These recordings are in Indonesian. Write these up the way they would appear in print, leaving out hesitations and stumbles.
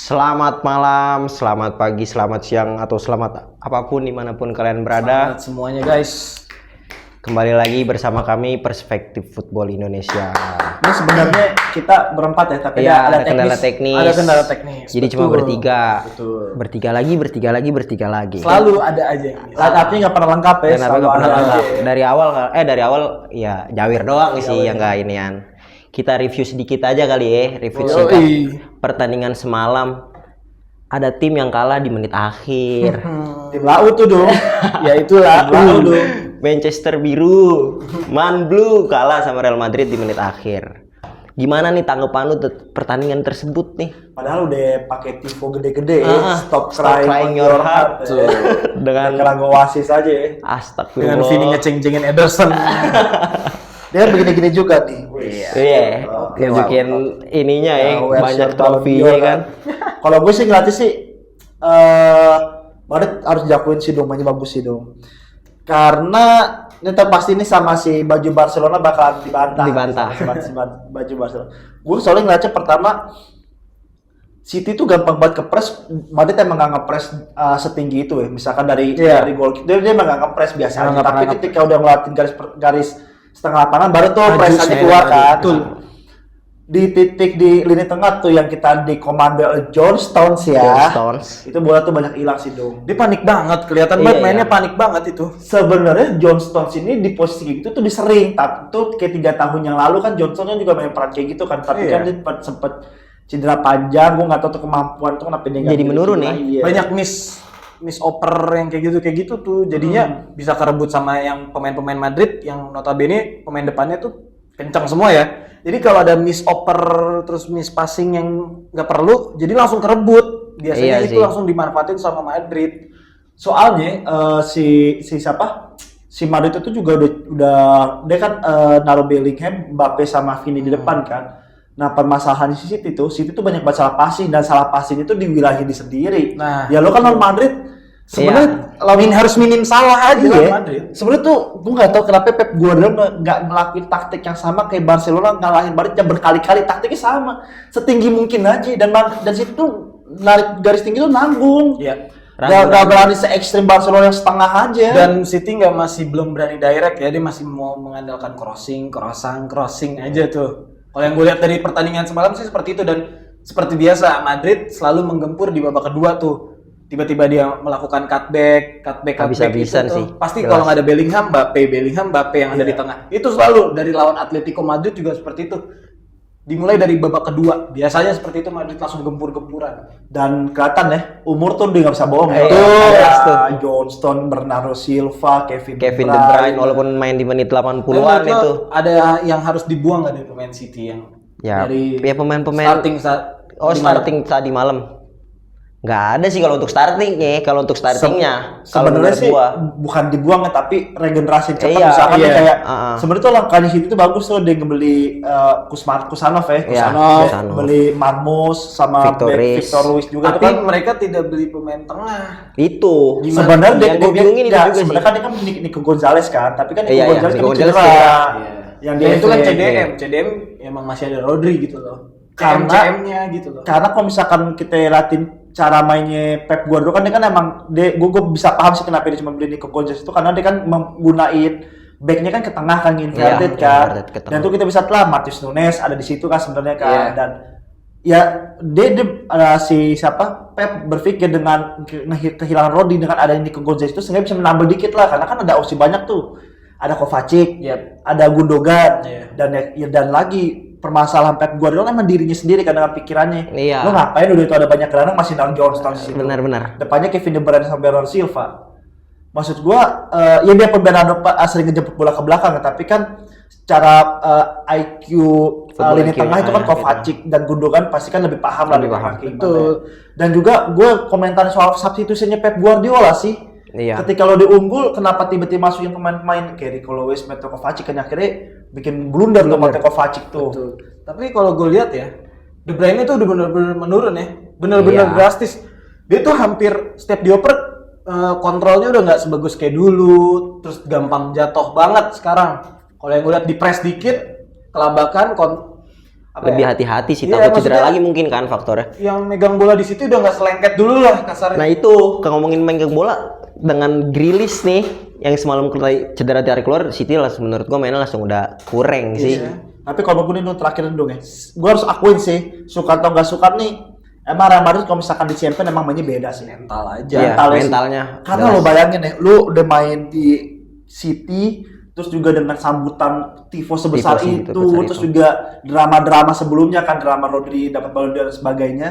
Selamat malam, selamat pagi, selamat siang, atau selamat apapun dimanapun kalian berada. Selamat semuanya guys. Kembali lagi bersama kami Perspektif Football Indonesia. Ini sebenarnya kita berempat ya, tapi Ya, ada kendala teknis. Ada kendala teknis. Jadi cuma bertiga. Betul. Bertiga lagi. Selalu ada aja yang tapi nggak pernah lengkap ya. Dan apa nggak pernah lengkap. Dari awal ya Jawir doang sih yang nggak inian. Kita review sedikit aja kali ya, review singkat pertandingan semalam. Ada tim yang kalah di menit akhir. Tim Lau tuh dong. Ya itulah Lau dong. Manchester Biru, Man Blue kalah sama Real Madrid di menit akhir. Gimana nih tanggapan lu pertandingan tersebut nih? Padahal udah pakai tifo gede-gede, stop crying crying your heart. Dengan lagu Oasis aja ya. Astagfirullah. Dengan Vini ngeceng-cengin Ederson. Dia begini-gini juga nih. Iya. Nunjukin ininya ya, banyak trofinya kan. Kalau gue sih ngeliatnya sih Madrid harus diakuin sih dong, mainnya bagus sih dong. Karena ini pasti ini sama si baju Barcelona bakal dibantah. Baju Barcelona. Gue soalnya ngeliatnya pertama City tuh gampang banget ke-press. Madrid emang gak nge-press setinggi itu ya. Misalkan dari gol dia emang gak nge-press biasanya. Tapi ketika udah ngelatin garis setengah lapangan baru tuh press aja keluar kan. Di titik di lini tengah tuh yang kita dikomando oleh John Stones ya. Itu bola tuh banyak hilang sih dong. Dia panik banget, kelihatan banget mainnya panik banget itu. Sebenarnya John Stones ini di posisi gitu tuh disering. Tapi tuh kayak 3 tahun yang lalu kan John Stones juga main peran kayak gitu kan. Tapi kan dia sempet cedera panjang, gua nggak tahu tuh kemampuan tuh kenapa dia jadi menurun nih. Banyak miss oper yang kayak gitu tuh jadinya bisa kerebut sama yang pemain-pemain Madrid yang notabene pemain depannya tuh kencang semua ya. Jadi kalau ada miss oper terus miss passing yang nggak perlu, jadi langsung kerebut. Biasanya itu langsung dimanfaatin sama Madrid. Soalnya si Madrid itu juga udah dia kan naruh Bellingham, Mbappe sama Vini di depan kan. Nah permasalahan di City tuh banyak banget salah passing dan salah passing itu di wilayah di sendiri. Nah, ya lo kan lawan Madrid sebenarnya harus minim salah aja ya. Sebenarnya tuh gue nggak tahu kenapa Pep Guardiola nggak ngelakuin taktik yang sama kayak Barcelona ngalahin Madrid yang berkali-kali taktiknya sama setinggi mungkin aja dan situ tuh narik garis tinggi tuh nanggung. Iya. Gak berani se-ekstrim Barcelona yang setengah aja. Dan City masih belum berani direct ya, dia masih mau mengandalkan crossing aja tuh. Kalau yang gue lihat dari pertandingan semalam sih seperti itu, dan seperti biasa Madrid selalu menggempur di babak kedua tuh. Tiba-tiba dia melakukan cutback habis-habisan gitu sih. Pasti kalau nggak ada Bellingham, Mbappe yang ada di tengah. Itu selalu dari lawan Atletico Madrid juga seperti itu. Dimulai dari babak kedua, biasanya seperti itu Madrid langsung gempur-gempuran. Dan kelihatan ya, umur tuh dia nggak bisa bohong. John Stones, Bernardo Silva, Kevin De Bruyne, walaupun main di menit 80-an itu. Ada yang harus dibuang nggak dari pemain City yang dari pemain-pemain starting tadi malam. Nggak ada sih kalau untuk startingnya. Kalau untuk startingnya sebenarnya sih bukan dibuang tapi regenerasi cepat. Misalkan kayak sebenarnya tuh langkahnya City itu bagus tuh, dia ngebeli Kusanov beli Marmos sama Victor Ruiz juga. Tapi mereka tidak beli pemain tengah. Itu sebenarnya gue bingungin itu juga sih. Sebenarnya kan dia kan Nico Gonzalez kan, tapi kan Nico Gonzalez kan cedera. Yang dia itu kan CDM emang masih ada Rodri gitu loh. Karena gitu loh. Karena kalau misalkan kita latin cara mainnya Pep Guardiola kan dia kan emang gue bisa paham sih kenapa dia cuma beli Nico Gonzalez itu, karena dia kan menggunain backnya kan ke tengah kan, inverted kan. Dan itu kita bisa telah Matheus Nunes ada di situ kan sebenarnya kan. Dan ya Pep berpikir dengan kehilangan Rodri dengan adanya Nico Gonzalez itu sehingga bisa menambah dikit lah, karena kan ada opsi banyak tuh. Ada Kovacic, ada Gundogan, dan lagi permasalahan Pep Guardiola emang dirinya sendiri kan dengan pikirannya. Lo ngapain udah itu ada banyak gelandang masih John Stones di situ. Benar. Depannya Kevin De Bruyne sama Bernardo Silva. Maksud gua ya dia Bernardo sering ngejemput bola ke belakang, tapi kan secara IQ lini tengah itu kan Kovacic dan Gundogan pasti kan lebih paham lah itu. Dan juga gua komentar soal substitusinya Pep Guardiola sih. Ketika lo diunggul, kenapa tiba-tiba masukin pemain-pemain kayak Rico Lewis, Mateo Kovacic kan akhirnya bikin blunder tuh Mateo Kovacic tuh. Betul. Tapi kalau gue lihat ya, De Bruyne itu udah benar-benar menurun ya, benar-benar drastis. Dia tuh hampir setiap dioper kontrolnya udah nggak sebagus kayak dulu, terus gampang jatuh banget sekarang. Kalau yang gue lihat di press dikit, kelabakan lebih hati-hati sih, Iya, takut cedera maksudnya- lagi mungkin kan faktornya. Yang megang bola di situ udah nggak selengket dulu lah kasarnya. Nah itu, kalau ngomongin megang bola dengan Grealish nih yang semalam cedera tarik keluar, City langsung menurut gua mainnya langsung udah kurang sih. Iya. Tapi kalau gue nih terakhir dong ya, gue harus akuin sih, suka atau nggak suka nih, emang Real Madrid kalau misalkan di Champions emang mainnya beda sih. Mental aja. Iya, Mentalnya sih. mentalnya. Karena lo bayangin ya, lo udah main di City, terus juga dengan sambutan tifo sebesar Tifo sih, itu, sebesar terus itu. juga drama-drama sebelumnya kan, drama Rodri dapat Ballon d'Or dan sebagainya,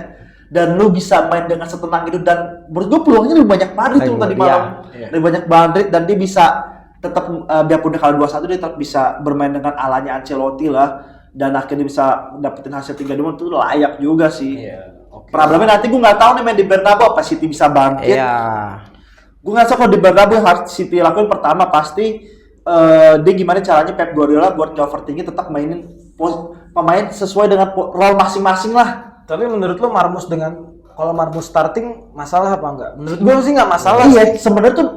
dan lu bisa main dengan setenang itu, dan menurut gue peluangnya lebih banyak Madrid tuh tadi malam, Iya. lebih banyak Madrid, dan dia bisa tetap biarpun dia kalah 2-1 dia tetap bisa bermain dengan alanya Ancelotti lah, dan akhirnya bisa dapetin hasil 3-2 itu layak juga sih. Iya. Oke. Problemnya nanti gue nggak tahu nih main di Bernabeu apa City bisa bangkit. Iya. Gue nggak tahu kalau di Bernabeu yang harus City lakuin pertama pasti dia gimana caranya Pep Guardiola buat nggak overthinking, tetap mainin pemain sesuai dengan role masing-masing lah. Tapi menurut lo Marmus kalau Marmus starting masalah apa enggak? Menurut gue sih nggak masalah Iya, sih. sebenarnya tuh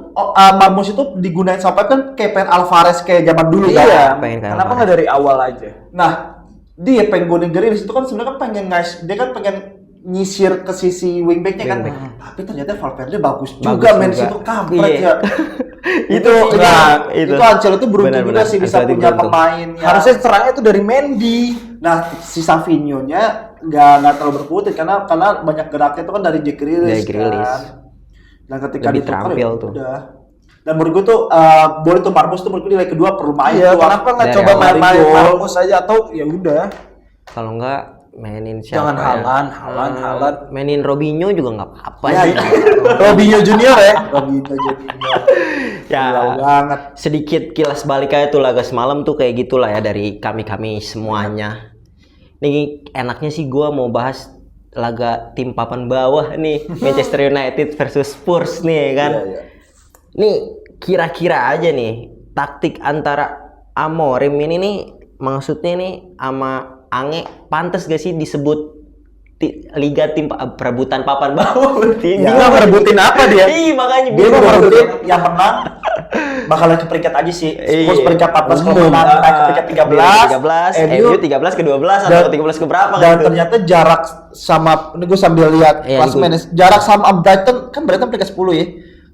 Marmus itu digunain sampai kan kayak pengen Alvarez kayak zaman dulu kan. Iya. pengen kayak Kenapa apa? nggak dari awal aja? Nah, dia pengen golin Grealish itu kan sebenarnya kan pengen dia kan pengen nyisir ke sisi wingbacknya kan. Wingback. Tapi ternyata Valverde bagus juga Bagus main di juga. situ kampret Iya. ya. Itu sih, itu Ancelotti beruntung juga Benar-benar. sih bisa Ancelotti punya beruntung. pemain yang Harusnya serangnya itu dari Mendy. nah si Savinho-nya nggak terlalu berkutik karena banyak geraknya itu kan dari Jack Grealish. Dari Grealish. Kan. Dan ketika Lebih ditukar, terampil ya tuh. udah. Dan menurut gue tuh boleh tuh Marcus tuh menurut gue di leg kedua perlu main Iya, tuh. kenapa nggak Dari coba awal main-main gol. Marmus aja atau ya udah. Kalau enggak mainin siapa? Jangan ya? Haaland. Mainin Robinho juga nggak apa-apa Ya, sih. Robinho Junior ya. Robinho jadi Ya, jauh banget. sedikit kilas balik aja tuh laga semalam tuh kayak gitulah ya dari kami semuanya. Nih enaknya sih gua mau bahas laga tim papan bawah nih, Manchester United versus Spurs nih kan. Iya. Nih kira-kira aja nih taktik antara Amorim ini nih, maksudnya nih sama Ange pantas gak sih disebut liga tim perebutan papan bawah? Ya, Dia nggak merebutin apa dia? Ih, makanya Dia bingung. mau merebutin yang menang bakalan ke peringkat aja sih. Spurs Iya. peringkat 14 kalau menang naik ke peringkat 13. 13, MU 13 ke 12 atau 13 ke berapa Dan gitu. ternyata jarak sama ini gue sambil lihat Iya, klasemen jarak sama Brighton kan Brighton peringkat 10 ya.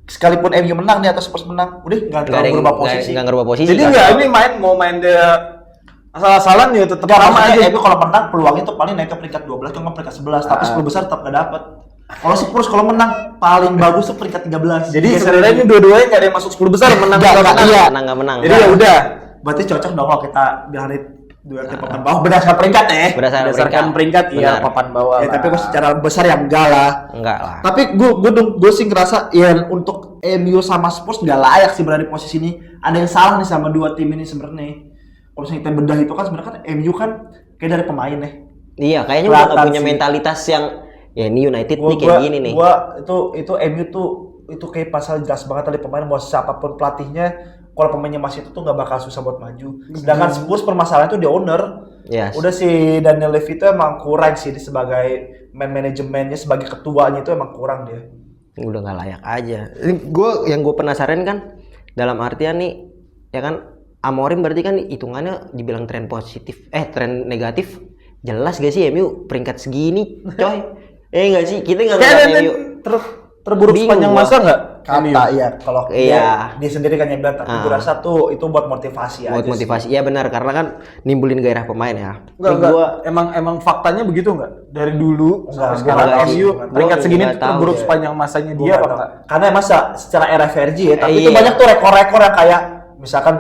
Sekalipun MU menang nih atau Spurs menang, udah nggak terlalu berubah posisi. Nggak ngerubah posisi. Jadi kan? nggak ini mau main dia asal-asalan ya tetap Enggak, sama maksudnya aja. MU kalau menang peluangnya tuh paling naik ke peringkat 12 cuma peringkat 11, tapi 10 besar tetap nggak dapet. Kalau Spurs kalau menang paling bagus tuh peringkat 13. Jadi Geser sebenarnya ini dua-duanya nggak ada yang masuk 10 besar menang Nggak, nggak menang. iya. Menang nggak menang. Jadi ya udah. Berarti cocok dong kalau kita bilang dua tim papan bawah berdasarkan peringkat ya. Berdasarkan peringkat iya Benar. papan bawah. Ya, lah. tapi kalau secara besar ya enggak lah. Enggak lah. Tapi gue sih ngerasa ya untuk MU sama Spurs nggak layak sih berada di posisi ini. Ada yang salah nih sama dua tim ini sebenarnya. Kalau misalnya kita bedah itu kan sebenarnya kan MU kan kayak dari pemain ya. Iya, kayaknya udah nggak Kelihatan punya sih. mentalitas yang ya ini United nih kayak gini nih. Itu MU tuh itu kayak pasal jelas banget tadi pemain mau siapapun pelatihnya kalau pemainnya masih itu tuh nggak bakal susah buat maju. Sedangkan Spurs permasalahan itu di owner. Yes. Udah si Daniel Levy itu emang kurang sih dia sebagai manajemennya sebagai ketuanya itu emang kurang dia. Udah nggak layak aja. Yang gue penasaran kan dalam artian nih ya kan Amorim berarti kan hitungannya dibilang tren positif, tren negatif. Jelas gak sih MU peringkat segini, coy? Enggak sih, kita nggak ngeliat MU. Terburuk Bingung sepanjang gua. masa nggak? Kata ya kalau Iya. dia sendiri kan yang bilang tapi gue rasa tuh itu buat motivasi aja. Buat motivasi, iya benar karena kan nimbulin gairah pemain ya. Enggak. Emang faktanya begitu nggak? Dari dulu sampai Enggak, sekarang enggak MU sih. peringkat Gua segini nggak tuh tahu terburuk deh. sepanjang masanya Dia dia apa enggak? karena masa secara RFRG ya, tapi Iya. itu banyak tuh rekor-rekor yang kayak misalkan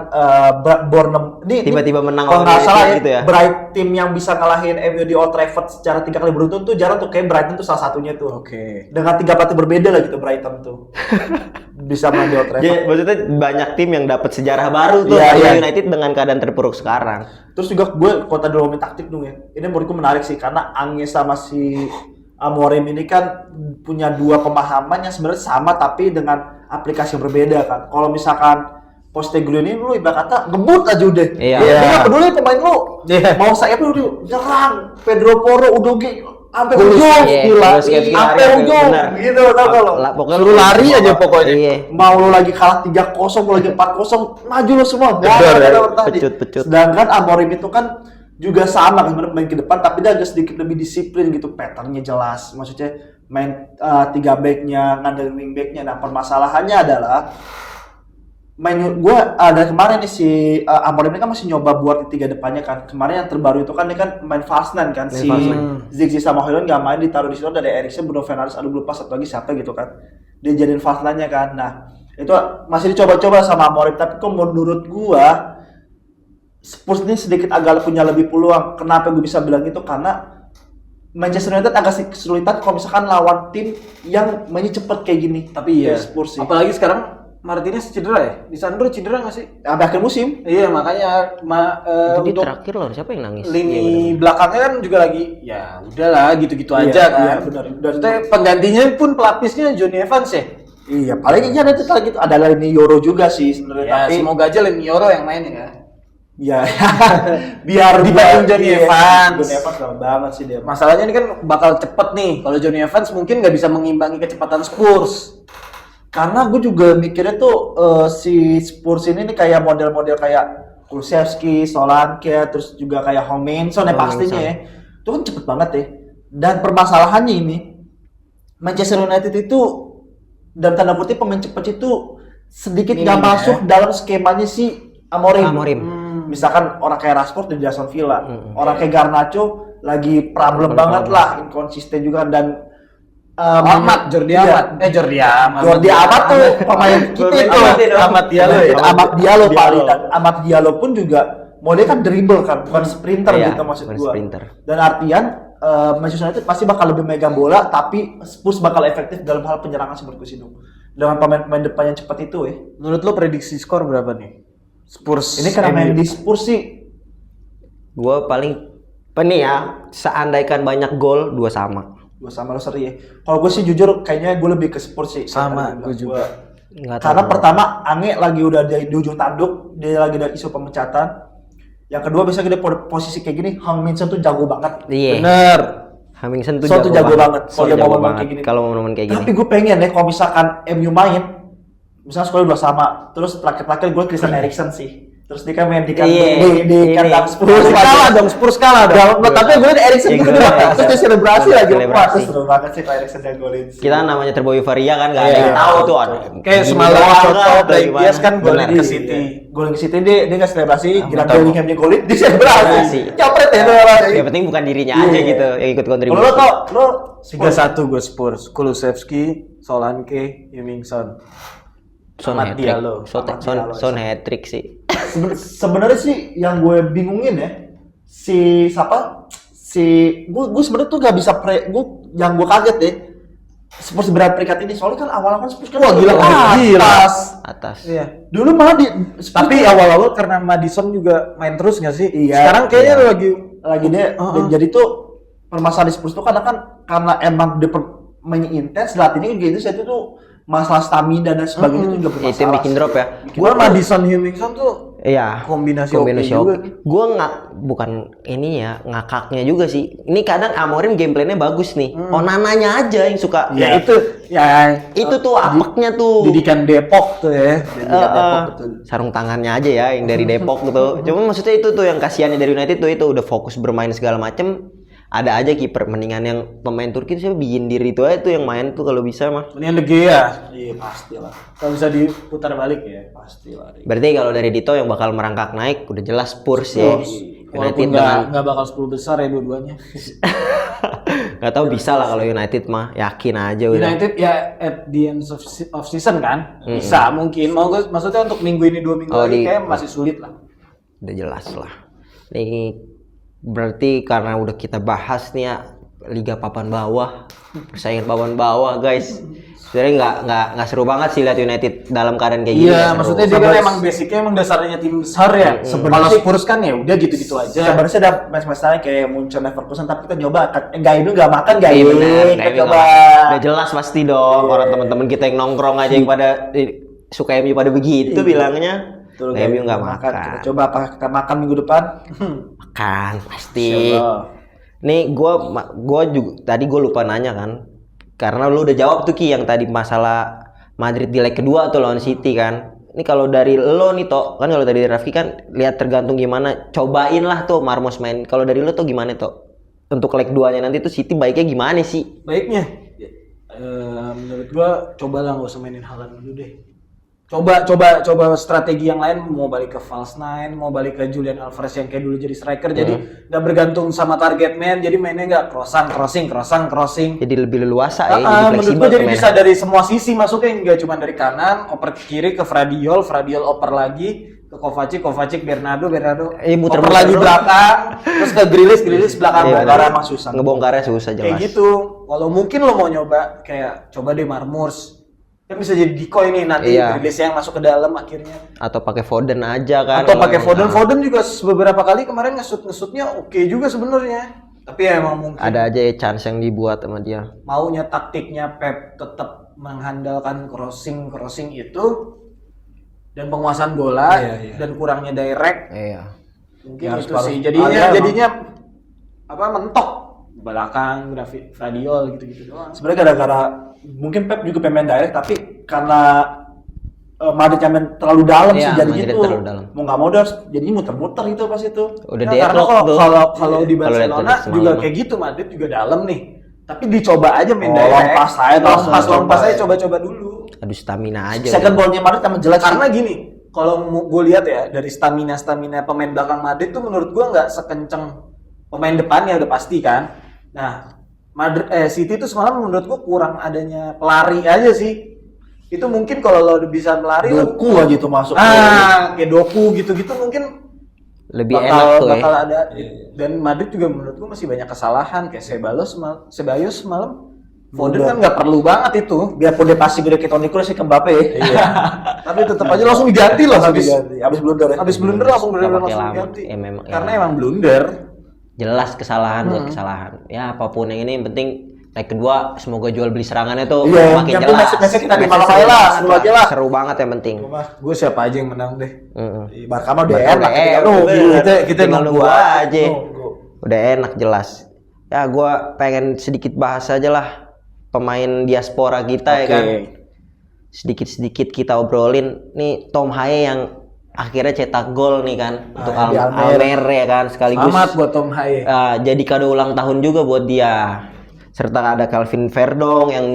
Bournemouth ini Tiba-tiba menang kalau lawan nggak salah United gitu ya. Bright tim yang bisa ngalahin MU di Old Trafford secara 3 kali beruntun tuh jarang tuh kayak Brighton tuh salah satunya tuh. Oke. Dengan 3 pelatih berbeda lah gitu Brighton tuh. Bisa main di Old Trafford. Ya, maksudnya banyak tim yang dapat sejarah baru tuh Iya, sama iya. United dengan keadaan terpuruk sekarang. Terus juga gue kalau tadi ngomongin taktik dong ya. Ini menurutku menarik sih karena Ange sama si Amorim ini kan punya dua pemahaman yang sebenarnya sama tapi dengan aplikasi yang berbeda kan. Kalau misalkan Postecoglou ini lu ibarat kata ngebut aja udah. Iya. Dia nggak peduli pemain lu. Iya. Mau saya pun udah nyerang Pedro Porro, Udogie sampai Gila, ujung, iya, gila, Busquets sampai lari, ujung, benar. gitu tau gak lo? Pokoknya Suruh lari aja pokoknya. Iya. Mau lu lagi kalah 3-0, mau lagi 4-0, maju lu semua. Nggak Betul, ada ya. kata bertanya. Pecut. Sedangkan Amorim itu kan juga sama kan main ke depan tapi dia agak sedikit lebih disiplin gitu, patternnya jelas, maksudnya main 3 backnya ngandelin wing backnya. Nah permasalahannya adalah gue ada kemarin nih si Amorim ini kan masih nyoba buat di 3 depannya kan. Kemarin yang terbaru itu kan dia kan main fast nine kan, si Ziggy sama Højlund nggak main, ditaruh di situ ada Eriksen, Bruno Fernandes, aduh lupa satu lagi siapa gitu kan, dia jadiin fast line-nya kan. Nah itu masih dicoba-coba sama Amorim, tapi kok menurut gua Spurs ini sedikit agak punya lebih peluang. Kenapa gue bisa bilang itu? Karena Manchester United agak kesulitan kalau misalkan lawan tim yang mainnya cepet kayak gini. Tapi iya, Spurs sih. apalagi sekarang Martinez cedera ya? Di Sandro cedera nggak sih? Sampai akhir musim. Iya, makanya Jadi untuk terakhir loh siapa yang nangis? lini belakangnya kan juga lagi ya udahlah gitu-gitu Iya, aja kan. iya, benar. Maksudnya penggantinya pun pelapisnya Johnny Evans ya. Iya, paling iya nanti gitu ada lini Euro juga sih sebenarnya. Ya, Tapi semoga aja Lini Euro yang main ya. ya biar Dibanding Johnny Evans. Johnny Evans lama banget sih dia. Masalahnya ini kan bakal cepet nih. Kalau Johnny Evans mungkin nggak bisa mengimbangi kecepatan Spurs. Karena gue juga mikirnya tuh si Spurs ini nih kayak model-model kayak Kulusevski, Solanke, terus juga kayak Hong-Min-son ya pastinya ya. Itu kan cepet banget ya. Dan permasalahannya ini Manchester United itu dalam tanda kutip pemain cepet itu sedikit nggak masuk dalam skemanya si Amorim. Misalkan orang kayak Rashford di Aston Villa, orang kayak Garnacho lagi problem banget lah, inkonsisten juga dan Jordi Amat tuh pemain kita itu Amat Diallo paling dan Amat Diallo pun juga model kan dribble kan bukan sprinter Iya, gitu maksud bukan gua. sprinter. Dan artian Manchester United pasti bakal lebih megang bola tapi Spurs bakal efektif dalam hal penyerangan seperti itu dengan pemain-pemain depan yang cepat itu ya. Menurut lo prediksi skor berapa nih? Spurs Ini karena main di Spurs sih Gua paling nih ya, seandaikan banyak gol 2 sama. gue sama lo seri ya. Kalau gue sih jujur kayaknya gue lebih ke Spurs sih. Sama, gue juga. Nggak tahu. Karena pertama Ange lagi udah di ujung tanduk, dia lagi ada isu pemecatan. Yang kedua biasanya dia posisi kayak gini, Hong-Min-son tuh jago banget. Iya. Bener. Hamilton tuh Son tuh jago banget. Son Kalau dia jago mau main banget kayak gini. kalau mau main kayak gini. Tapi gue pengen ya kalau misalkan MU main, misalnya skornya 2 sama, terus terakhir gue Christian Eriksen sih. Terus dia kan main di kandang Spurs. Spurs kalah dong. Tapi gue liat Eriksen Iya, juga terus dia selebrasi Iya, lagi. Wah, selebrasi. terus seru banget sih kalau Eriksen yang golin. Kita namanya terbawa euforia kan, nggak ada yang Iya. tahu tuh ada. Kayak Gini semalam doang contoh kan, Brahim gimana. Diaz kan golin Benar. ke City. Golin ke City dia nggak selebrasi, Gila betul. Bellingham dia golin, dia selebrasi. Selebrasi. Capret ya itu. Yang penting bukan dirinya Iya. aja gitu yang ikut Kalau kontribusi. lo tau, lo 3-1 gue Spurs. Kulusevski, Solanke, Heung-min-son. Son Amat hat-trick. Diallo. Son hat-trick sih. sebenarnya sih yang gue bingungin ya gue sebenarnya tuh nggak bisa yang gue kaget deh Spurs berat peringkat ini soalnya kan awal-awal Spurs kan Wah, gila. Atas. Iya. dulu malah Tapi awal-awal karena Madison juga main terus nggak sih? Iya. Sekarang kayaknya lagi dia jadi tuh permasalahan di Spurs tuh karena emang dia mainnya intens latihannya gitu saya tuh masalah stamina dan sebagainya itu juga bermasalah. Itu yang bikin drop ya. Gua Madison Heung-min-son tuh Iya. kombinasi oke juga. oke. Gue bukan ini ya ngakaknya juga sih. Ini kadang Amorim gameplaynya bagus nih. Onananya aja yang suka. Ya itu Itu tuh apeknya tuh. didikan Depok tuh ya. Didikan Depok betul. Sarung tangannya aja ya yang dari Depok gitu. Cuma maksudnya itu tuh yang kasihannya dari United tuh itu udah fokus bermain segala macem. Ada aja kiper mendingan yang pemain Turki itu siapa Biyendir itu aja tuh yang main tuh kalau bisa mah. Mendingan De Gea. Iya pastilah. Kalau bisa diputar balik ya. Pastilah. Berarti kalau dari Dito yang bakal merangkak naik udah jelas Spurs ya. Walaupun United dengan nggak bakal 10 besar ya dua-duanya. nggak tahu bisa lah kalau United mah yakin aja udah. United ya at the end of season kan bisa mungkin maksudnya untuk minggu ini 2 minggu lagi kayak masih sulit lah. Udah jelas lah. Ini berarti karena udah kita bahas nih ya Liga Papan Bawah, persaingan papan bawah guys. Sebenarnya nggak seru banget sih lihat United dalam keadaan kayak gini. Iya, maksudnya dia kan emang basicnya emang dasarnya tim besar ya. Kalau Spurs kan ya udah gitu-gitu aja. Sebenarnya ada match-match lain kayak Munchen, Leverkusen tapi kita nyoba Gainu nggak makan Iya Gainu. benar, Kita Gainu coba. udah jelas pasti dong. Orang teman-teman kita yang nongkrong aja yang pada suka MU pada begitu bilangnya. Betul, MU nggak makan. Kita coba apa kita makan minggu depan? Makan pasti. Nih gua juga tadi gue lupa nanya kan. Karena lu udah jawab tuh Ki yang tadi masalah Madrid di leg kedua tuh lawan City kan. Ini kalau dari lo nih Tok, kan kalau dari Rafki kan lihat tergantung gimana. Cobain lah tuh Marmos main. Kalau dari lo tuh gimana Tok? Untuk leg 2-nya nanti tuh City baiknya gimana sih? Baiknya, menurut gua cobalah nggak usah mainin Haaland dulu deh. Coba strategi yang lain, mau balik ke false nine, mau balik ke Julian Alvarez yang kayak dulu jadi striker, jadi nggak bergantung sama target man, jadi mainnya nggak crossing. Jadi lebih leluasa ya, jadi Menurut fleksibel gua jadi mainnya. bisa dari semua sisi masuknya, nggak cuma dari kanan, oper ke kiri ke Fradiol oper lagi ke Kovacic, Bernardo, Muter-muter oper lagi terus. belakang, terus ke Grealish belakang, Iya, bongkar bener. emang susah. Ngebongkarnya susah jelas. Kayak gitu. Kalau mungkin lo mau nyoba kayak coba deh Marmurs. Kan bisa jadi decoy nih nanti Iya. Grealish yang masuk ke dalam akhirnya. Atau pakai Foden aja kan. Atau pakai Kalau- Foden juga beberapa kali kemarin ngesutnya oke juga sebenarnya. Tapi ya emang mungkin Ada aja ya chance yang dibuat sama dia. maunya taktiknya Pep tetap mengandalkan crossing itu dan penguasaan bola dan kurangnya direct. Iya. Mungkin Ya, itu harus sih. paruh. Jadinya apa mentok belakang Fradiol gitu-gitu doang. Sebenarnya gara-gara mungkin Pep juga pengen direct, tapi karena Madrid yang main terlalu dalam Iya, sih jadinya Madrid tuh terlalu dalam. mau nggak mau dia harus jadinya muter-muter itu pas itu. Udah Ya, deadlock karena tuh. kalau di Kalau lihat Barcelona dari semalam juga mah. kayak gitu, Madrid juga dalam nih. Tapi dicoba aja main Oh, direct. lompas aja, lompas aja coba-coba dulu. Aduh stamina aja. Second ball-nya Madrid emang jelek sih. Karena gini, kalau gue lihat ya dari stamina pemain belakang Madrid tuh menurut gue nggak sekenceng pemain depannya udah pasti kan. Nah, City tuh semalam menurut gue kurang adanya pelari aja sih. Itu mungkin kalau lo udah bisa melari Doku aja itu masuk. kayak Doku gitu-gitu mungkin Lebih enak tuh ya. bakal ada. Dan Madrid juga menurut gue masih banyak kesalahan kayak Ceballos semalam. Foden kan nggak perlu banget itu. Biarpun dia pasti gede ke Toni Kroos sih ke Mbappe. Iya. Tapi tetap aja langsung diganti loh Habis blunder ya. habis blunder langsung Nggak benar-benar pakai langsung lama. diganti. Memang, Karena ya. emang blunder. Jelas kesalahan buat kesalahan. Ya apapun yang ini yang penting leg kedua semoga jual beli serangannya tuh Iya, makin yang jelas. match-match kita di Match-nya malam seru aja lah, banget seru aja lah. Seru banget yang penting. Gue siapa aja yang menang deh. Di Barca mah udah Barca enak. udah enak. Kita Tinggal nunggu nunggu aja. Nunggu. Udah enak jelas. Ya gua pengen sedikit bahas aja lah pemain diaspora kita ya kan. Sedikit-sedikit kita obrolin nih Tom Haye yang akhirnya cetak gol nih kan untuk di Almer ya kan sekaligus Selamat buat Tom Haye. jadi kado ulang tahun juga buat dia. Serta ada Calvin Verdong yang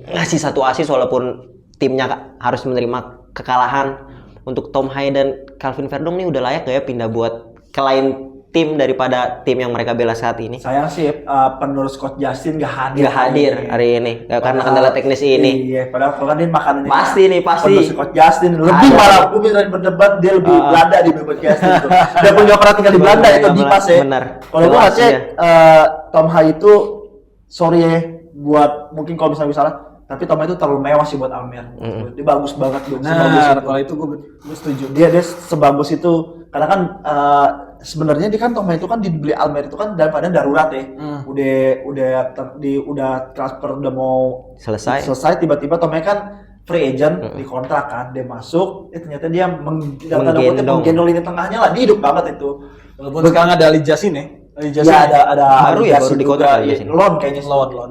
ngasih 1 assist walaupun timnya harus menerima kekalahan. Untuk Tom Haye dan Calvin Verdong nih udah layak gak ya pindah buat ke lain tim daripada tim yang mereka bela saat ini? Sayang sih penerus Coach Justin gak hadir. Nggak hadir hari ini karena kendala teknis ini. Iya, padahal kalau kan dia makanannya Pasti nih, pasti. penerus Coach Justin lebih Ada. malah gue bisa berdebat dia lebih Belanda di Coach Justin itu. Dia punya pernah tinggal di Belanda itu di pas ya. Benar. Kalau gue Jelas ngecek dia. Tom Haye itu sorry ya buat mungkin kalau misalnya salah, tapi Tom Haye itu terlalu mewah sih buat Almer. Dia bagus banget sebagus Nah, itu. kalau itu gue setuju. Dia sebagus itu karena kan sebenarnya dia kan Tom Haye itu kan dibeli Almer itu kan daripada darurat ya. Udah transfer udah mau Selesai. tiba-tiba Tom Haye kan free agent di kontrak kan dia masuk ternyata dia menggendong lini tengahnya lah dia hidup banget itu. Walaupun sekarang ada Ali Jasin ya. Ali Jasin Ya ada Baru Ali ya, Jasin baru di juga. kontrak Ali Iya, Jasin. loan kayaknya loan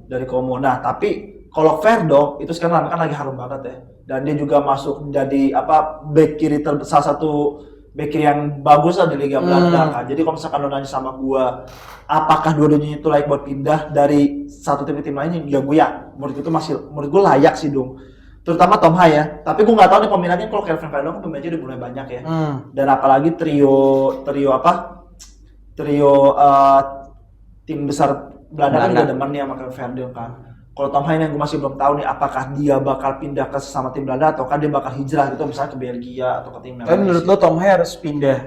dari Como. Nah, tapi kalau Verdong itu sekarang kan lagi harum banget ya. Dan dia juga masuk jadi back kiri salah satu back kiri yang bagus lah di Liga Belanda kan. Jadi kalau misalkan lo nanya sama gua, apakah dua-duanya itu layak buat pindah dari satu tim ke tim lainnya? Ya gue ya. Menurut gue layak sih dong. Terutama Tom Haye ya. Tapi gue nggak tahu nih peminatnya kalau Calvin Verdong kan pemainnya udah mulai banyak ya. Dan apalagi trio tim besar Belanda kan udah demen nih sama Calvin Verdong kan. Kalau Tom Haye yang gue masih belum tahu nih apakah dia bakal pindah ke sesama tim Belanda ataukah dia bakal hijrah gitu misalnya ke Belgia atau ke tim yang Tapi lain. menurut lo Tom Haye harus pindah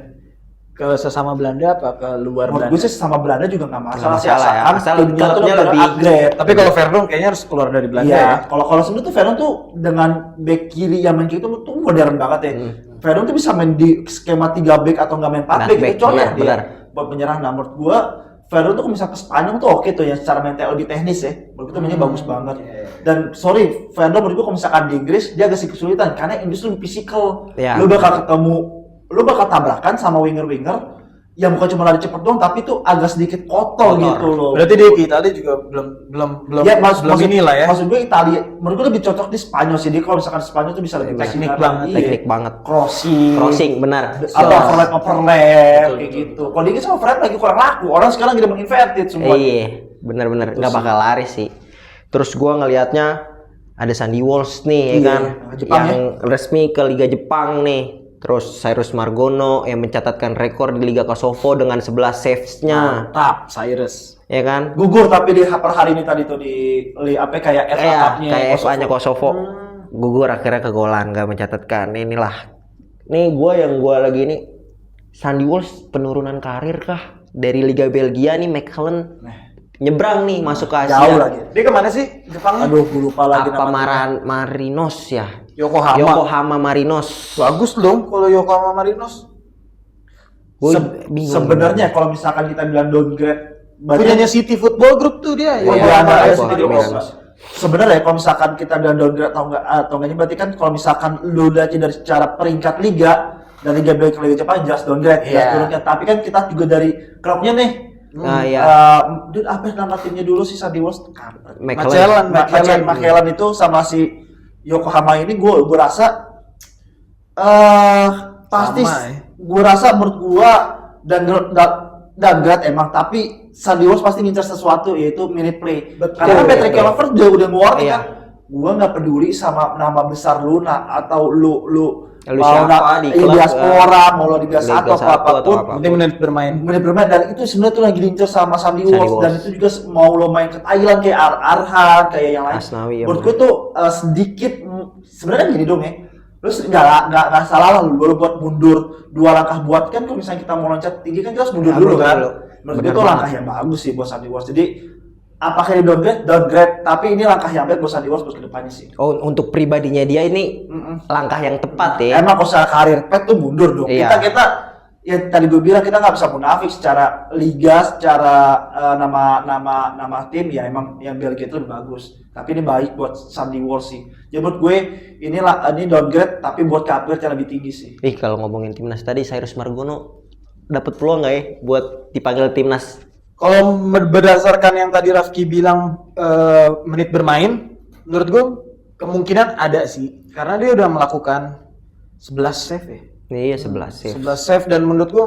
ke sesama Belanda apa ke luar Menurut Belanda? gue sih sesama Belanda juga nggak masalah sih, masalah ya. asalkan Asal timnya tuh klubnya udah lebih upgrade. Tapi kalau Verdong kayaknya harus keluar dari Belanda Iya, ya. kalau sebenarnya tuh Verdong tuh dengan back kiri yang main kiri tuh modern banget ya. Verdong tuh bisa main di skema 3 back atau nggak main 4 back back, itu colek dia. benar. Buat penyerang. Nah, menurut gua Verdong tuh kalau misalnya ke Spanyol tuh oke tuh ya secara mental lebih teknis ya. Menurut gua tuh mainnya bagus banget. Dan sorry, Verdong menurut gua kalau misalkan di Inggris dia agak sedikit kesulitan karena Inggris tuh lebih fisikal. Iya. Lu bakal tabrakan sama winger-winger ya bukan cuma lari cepet doang, tapi tuh agak sedikit kotor gitu loh. Berarti dia ke Italia juga belum Ya, belum inilah ya. Maksud gue Italia, menurut gue lebih cocok di Spanyol sih. Dia kalau misalkan Spanyol tuh bisa lebih Teknik karena banget, iya, teknik banget. crossing, Benar. atau overlap kayak gitu. Kalau dia sama overlap lagi kurang laku. Orang sekarang jadi inverted semua. Iya, benar-benar nggak bakal laris sih. Terus gua ngelihatnya ada Sandy Walsh nih, ya Iya, kan, Jepang yang resmi ke Liga Jepang nih. Terus Cyrus Margono yang mencatatkan rekor di Liga Kosovo dengan 11 saves-nya, Mantap, Cyrus. ya kan? Gugur tapi di per hari ini tadi tuh di apa kayak FA Iya, Cup-nya kayak Kosovo. FA-nya Kosovo. Gugur akhirnya ke golan, nggak mencatatkan. Inilah. Nih gua lagi ini Sandy Walsh penurunan karir kah? Dari Liga Belgia nih McKellen nyebrang nih masuk ke Asia. Jauh lagi. Dia kemana sih Jepang? Aduh, gue lupa lagi Apa namanya. Marinos ya? Yokohama. Yokohama Marinos. Bagus dong kalau Yokohama Marinos. Gua Se- bingung. Sebenarnya kalau misalkan kita bilang downgrade, Punyanya City Football Group tuh dia. Iya, Yokohama ada ada Yokohama sedikit Marinos. bagus. Sebenarnya kalau misalkan kita bilang downgrade atau enggaknya berarti kan kalau misalkan lu lihat dari secara peringkat liga dari Liga Belgia ke Liga Jepang jelas downgrade, jelas Iya. turunnya. Tapi kan kita juga dari klubnya nih. Nah, iya. Dude, apa nama timnya dulu sih Sandy Walsh? McKellen. McKellen itu sama si Yokohama ini gue rasa pasti Sama, ya. gue rasa menurut gue downgrade emang, tapi Sandy Walsh pasti ngincar sesuatu yaitu minute play. Karena kan Patrick Kluivert udah ngeluarin Iya. kan, gue nggak peduli sama nama besar lu atau lu Lu mau siapa di klub, diaspora, mau lo di Liga Liga 1 atau satu atau apapun, apapun. Penting menit bermain. menit bermain. Dan itu sebenarnya tuh lagi diincar sama Sandy Sandy Walsh, dan Walsh. itu juga mau lo main ke Thailand kayak Arhan kayak yang lain. Asnawi, ya Menurut bener. gue tuh sedikit sebenarnya gini dong ya. Terus nggak salah lah lu baru buat mundur 2 langkah buat kan kalau misalnya kita mau loncat tinggi kan kita harus mundur Ya, dulu mundur kan. dulu. Menurut Bener gue tuh banget. langkah yang bagus sih buat Sandy Walsh. Jadi apakah ini downgrade, tapi ini langkah yang baik buat Sandy Walsh buat kedepannya sih. Oh, untuk pribadinya dia ini langkah yang tepat ya. Emang kalau secara karir pet tuh mundur dong. Iya. Kita ya tadi gue bilang kita nggak bisa munafik secara liga, secara nama tim ya emang yang Belgia itu lebih bagus. Tapi ini baik buat Sandy Walsh sih. Jadi menurut gue ini downgrade tapi buat karir yang lebih tinggi sih. Kalau ngomongin timnas tadi, Cyrus Margono dapat peluang nggak ya buat dipanggil timnas? Kalau berdasarkan yang tadi Rafki bilang menit bermain, menurut gue kemungkinan ada sih. Karena dia udah melakukan 11 save ya. Iya, 11 sih. 11 save dan menurut gue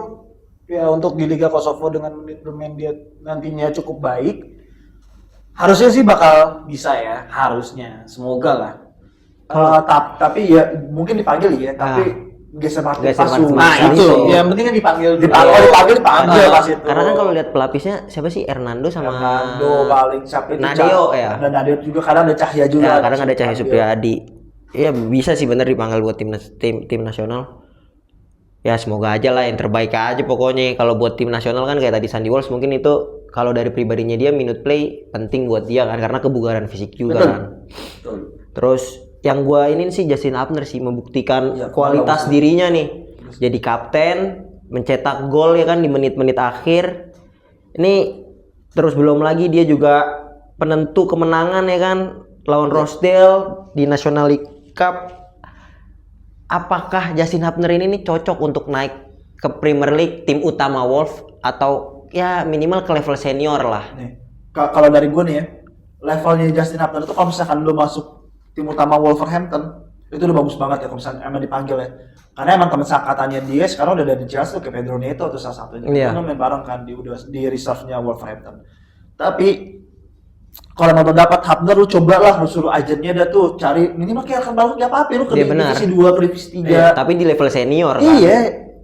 ya untuk di Liga Kosovo dengan menit bermain dia nantinya cukup baik. Harusnya sih bakal bisa ya, harusnya. Semoga lah. Tapi ya mungkin dipanggil ya, tapi geser Martin Geser Pasu. Martin Nah, Pasu. itu. Ya penting kan dipanggil. Dipanggil pas itu. Karena kan kalau lihat pelapisnya siapa sih, Hernando sama Fernando paling siapa itu Nadeo ya. Dan Nadeo juga kadang ada Cahya juga. Ya, kadang ada Cahaya Supriyadi. Iya, bisa sih bener dipanggil buat tim nasional. Ya semoga aja lah yang terbaik aja pokoknya. Kalau buat tim nasional kan kayak tadi Sandy Walsh mungkin itu kalau dari pribadinya dia minute play penting buat dia kan karena kebugaran fisik juga Betul. kan. Terus yang gua ini sih Justin Abner sih membuktikan Ya, kualitas bagus. dirinya nih. Jadi kapten, mencetak gol ya kan di menit-menit akhir. Ini terus belum lagi dia juga penentu kemenangan ya kan lawan Rochdale di National League Cup. Apakah Justin Hubner ini nih cocok untuk naik ke Premier League tim utama Wolves atau ya minimal ke level senior lah? Nih, kalau dari gue nih ya, levelnya Justin Hubner itu kalau misalkan lu masuk tim utama Wolverhampton itu udah bagus banget ya kalau misalkan emang dipanggil ya. Karena emang teman seangkatannya dia sekarang udah ada di Chelsea kayak Pedro Neto atau salah satunya. Iya. Itu main bareng kan di reserve-nya Wolverhampton. Tapi kalau mau dapat Hubner lu cobalah lu suruh agennya dah tuh cari minimal kayak akan bagus enggak apa-apa lu ke Iya, benar. divisi 2 ke divisi 3. Iya, tapi di level senior kan. Iya,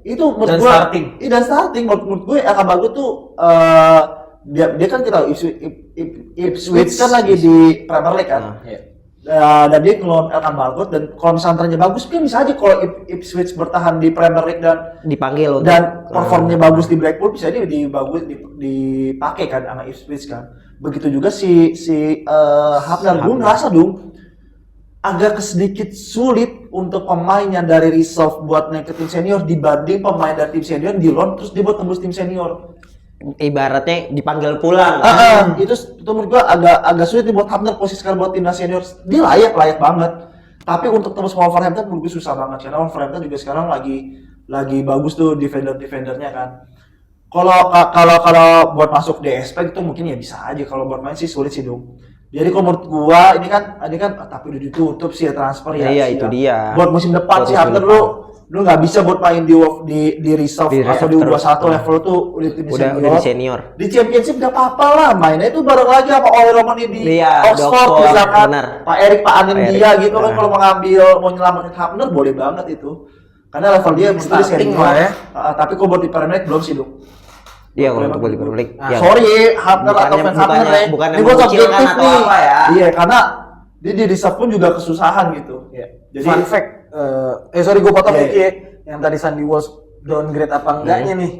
itu menurut Dan gua starting. Iya, dan starting menurut gue akan bagus tuh dia kan kita tahu Ipswich kan lagi di Premier League kan. Dan dia ngeluarin Elkan Balgot dan kalau misalnya trennya bagus kan bisa aja kalau Ipswich bertahan di Premier League Dipanggil untuk dan performnya bagus di Blackpool bisa dia dipakai kan sama Ipswich kan. Begitu juga si Hubner. Gue ngerasa dong agak sedikit sulit untuk pemain yang dari reserve buat naik ke tim senior dibanding pemain dari tim senior di loan terus dia buat tembus tim senior. ibaratnya dipanggil pulang. Itu menurut gua agak sulit nih buat Hubner posisikan buat timnas senior. Dia layak banget. Tapi untuk tembus Wolverhampton menurut gue susah banget karena Wolverhampton juga sekarang lagi bagus tuh defendernya kan. Kalau buat masuk DSP itu mungkin ya bisa aja, kalau buat main sih sulit sih dong. Jadi kalau menurut gua ini kan tapi udah ditutup sih ya transfer ya. Iya, sih itu ya. dia. Buat musim depan Buat sih musim Hafner lu nggak bisa buat main di reserve Di atau di reserve U21 terus. level tuh udah tim Udah di senior. Di championship gak apa-apa lah, mainnya itu bareng lagi sama Oli Romani di Iya, Oxford Oxford, misalkan. benar. Pak Erik, Pak Anin Pak dia Erik, gitu kan benar. kalau mau nyelamatin Hafner boleh banget itu. Karena level dia menurut dia Starting senior. lah ya. Tapi kalau buat di Premier League belum sih dong. Iya, kalau untuk Premier League. Nah, ya. sorry Hafner atau Bukannya- fans Hafner bukannya- ya. bukannya Ini gua mengucilkan subjektif atau nih. apa ya. Iya, karena dia di reserve pun juga kesusahan gitu. Ya. Jadi Fun fact, sorry gue potong Iya, dikit ya. Yang tadi Sandy Walsh downgrade apa enggaknya nih?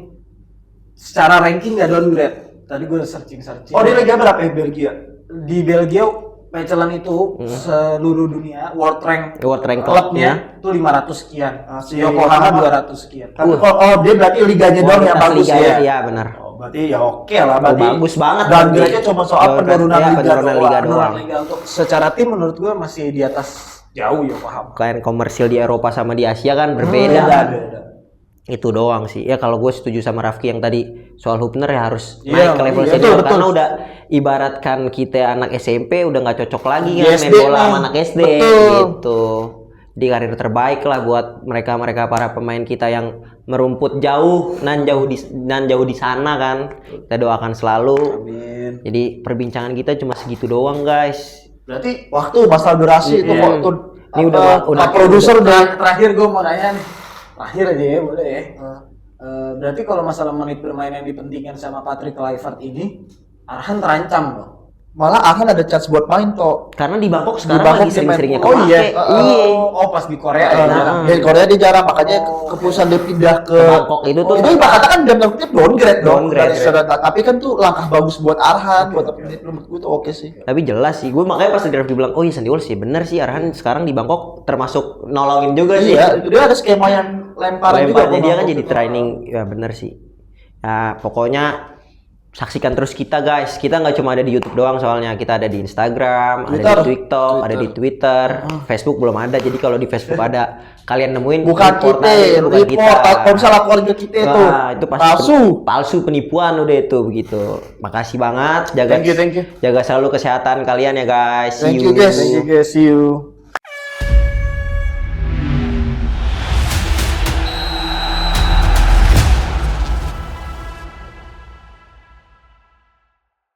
Secara ranking nggak downgrade. Tadi gue searching. oh dia lagi berapa ya Belgia? Di Belgia, Mechelen itu seluruh dunia world rank World rank klubnya itu 500 sekian. Si Yokohama 200 sekian. Tapi dia berarti liganya doang yang bagus Liga, ya. Iya, benar. Oh, berarti ya oke lah, Oh, berarti bagus banget. Dan grade-nya cuma soal penurunan Iya, liga penurunan liga doang. doang. Liga untuk secara tim menurut gue masih di atas jauh Yokohama. Klien komersil di Eropa sama di Asia kan berbeda. Beda. Itu doang sih. Ya kalau gue setuju sama Rafki yang tadi soal Hubner ya harus Iya, naik ke level iya, senior betul. karena udah ibaratkan kita anak SMP udah nggak cocok lagi Di kan SD main bola nih. sama anak SD Betul. gitu. Di karir terbaik lah buat mereka para pemain kita yang merumput jauh nan jauh di sana kan. Kita doakan selalu. Amin. Jadi perbincangan kita cuma segitu doang guys. Berarti waktu masalah durasi itu Iya. waktu Ini udah Produser terakhir gue mau nanya nih. Terakhir aja ya, boleh ya. Berarti kalau masalah menit bermain yang dipentingkan sama Patrick Kluivert ini, Arhan terancam loh. malah Arhan ada chance buat main toh. karena di Bangkok sekarang Bangkok lagi dia sering-seringnya main- oh kepake. iya. Iya. Oh, pas di Korea ya. Di Korea dia jarang, makanya keputusan dia pindah ke Bangkok itu tuh itu ibaratnya kan dalam kutip downgrade dong. Downgrade. Dari secara- tapi kan tuh langkah bagus buat Arhan, buat menit menurut gue tuh oke sih. Tapi jelas sih, gue makanya pas di Raffi bilang, oh iya Sandy Walsh sih bener sih Arhan sekarang di Bangkok termasuk nolongin juga sih. Iya, dia ada skema yang lemparan juga. Lemparnya dia kan Bangkok jadi itu. training, ya bener sih. Ya pokoknya saksikan terus kita guys. Kita nggak cuma ada di YouTube doang soalnya, kita ada di Instagram, ada Twitter. di TikTok, ada di Twitter, Facebook belum ada. Jadi kalau di Facebook ada, kalian nemuin Bukan report kita, aja, bukan report. Kalau misalnya laporan ke kita tuh, Wah, itu pasti palsu penipuan udah itu begitu. Makasih banget, jaga Thank you. jaga selalu kesehatan kalian ya guys. See Thank you guys. See you.